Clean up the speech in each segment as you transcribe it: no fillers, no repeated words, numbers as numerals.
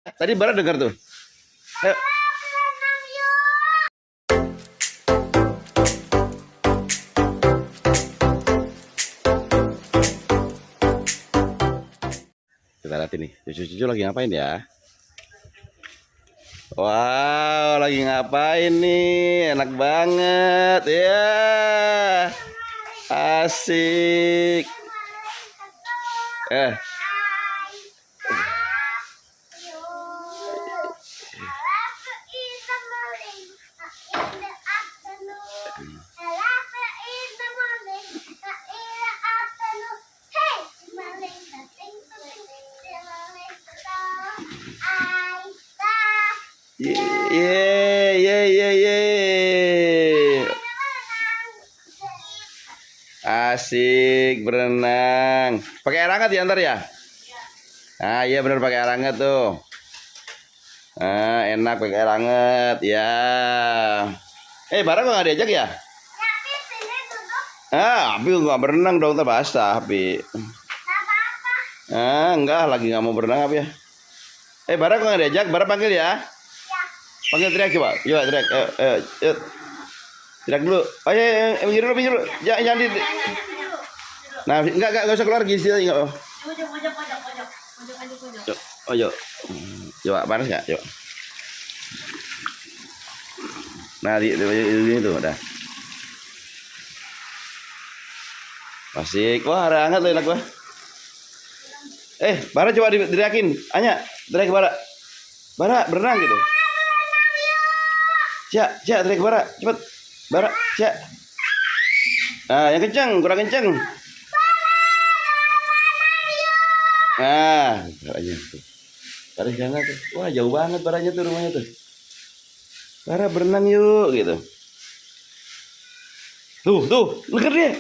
Tadi Bara dengar tuh. Ayo. Kita lihat ini, cucu-cucu lagi ngapain ya? Wow, lagi ngapain nih? Enak banget ya. Asik. Eh, ye ye ye ye. Asik berenang. Pakai air hangat ya ntar ya? Ah iya bener pakai air hangat tuh. Ah enak pakai air hangat ya. Barang kok nggak diajak ya? Abi nggak berenang dong, ntar basah Abi. Enggak, lagi nggak mau berenang Abi ya. Bara kok nggak diajak? Bara panggil ya. Panggil teriak coba. Coba teriak. Ayo. Teriak dulu. Ayo, pinggir dulu. Jangan di. Nah, enggak usah keluar gisi aja. Oh, yuk. Coba panas nggak? Coba. Nah, di tuh udah. Asik. Wah, ada hangat loh enak gua. Bara coba diriakin. Anya, teriak Bara. Bara berenang gitu. Cak, teriak Bara, cepet. Bara, Cak. Ah, yang kencang, kurang kencang. Baranya tuh. Bara jangan tuh. Wah, jauh banget baranya tuh rumahnya tuh. Bara berenang yuk gitu. Tuh, denger dia.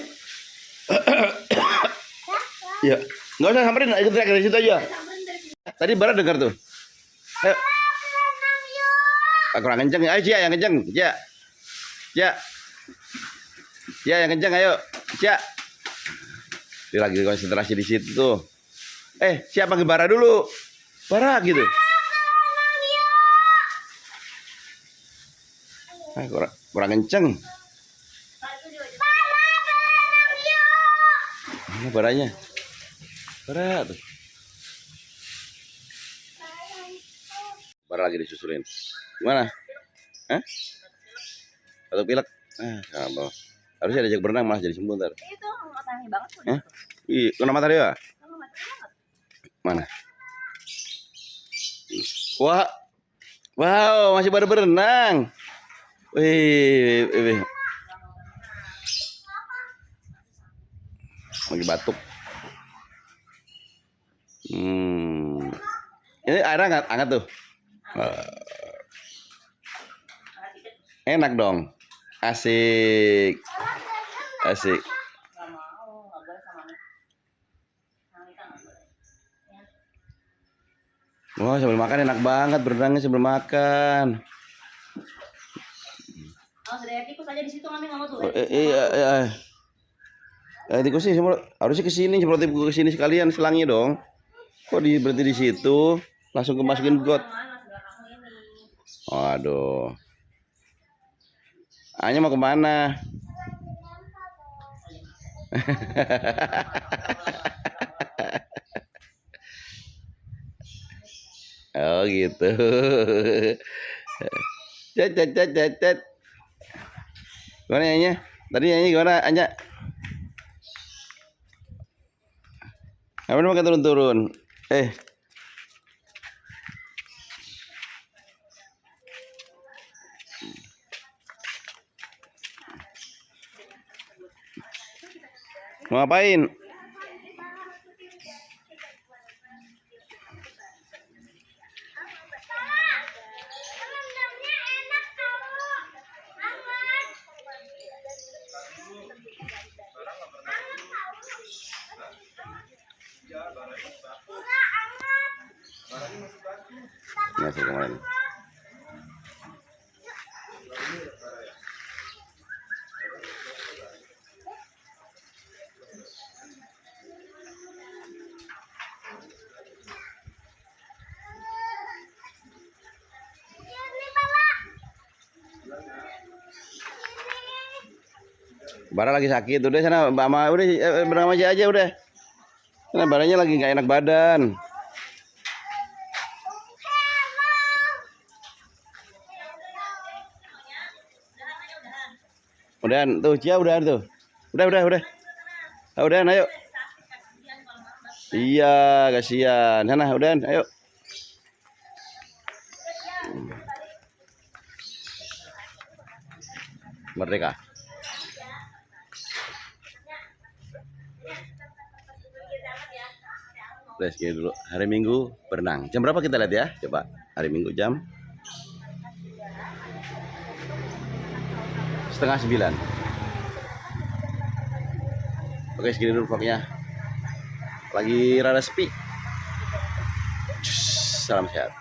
Ya, nggak usah samperin, ikut teriak dari situ aja. Tadi Bara dengar tuh. Ayo. Kurang kenceng, ayo Cia yang kenceng, Cia. Cia yang kenceng, ayo, Cia. Dia lagi konsentrasi di situ tuh. Siapa panggil Bara dulu? Bara gitu. Kurang kenceng. Mana Baranya? Bara tuh. Bara lagi disusulin. Gimana? Hah? Atau pilek? Sama. Harusnya diajak berenang malah jadi sembuh ntar. Itu matahari banget. Iya, kena matahari ya? Mana? Wah, wow, masih pada berenang. Wih. Lagi batuk. Ini air hangat tuh. Enak dong. Asik. Wah, sambil makan enak banget berenangnya sambil makan. Sudah tikus aja di situ, Mami nggak mau tuh. Iya. Tikus sih harusnya kesini, seperti kesini sekalian selangnya dong. Kok berhenti di situ, langsung masukin got. Waduh. Anya mau kemana? Oh gitu. Cet. Gimana Anya? Tadi Anya gimana Anya? Apa makan turun-turun? Mau ngapain? Masih kemarin. Bara lagi sakit udah sana mama udah berenang aja udah. Karena baranya lagi nggak enak badan. Udah tuh Cia udah tuh. Udah. Ah, udah ayo. Iya, kasihan. Sana udah ayo. Merdeka. Let's gini dulu. Hari Minggu berenang. Jam berapa kita lihat ya? Coba. Hari Minggu jam 8:30. Oke, segini dulu vlognya. Lagi rada sepi. Salam sehat.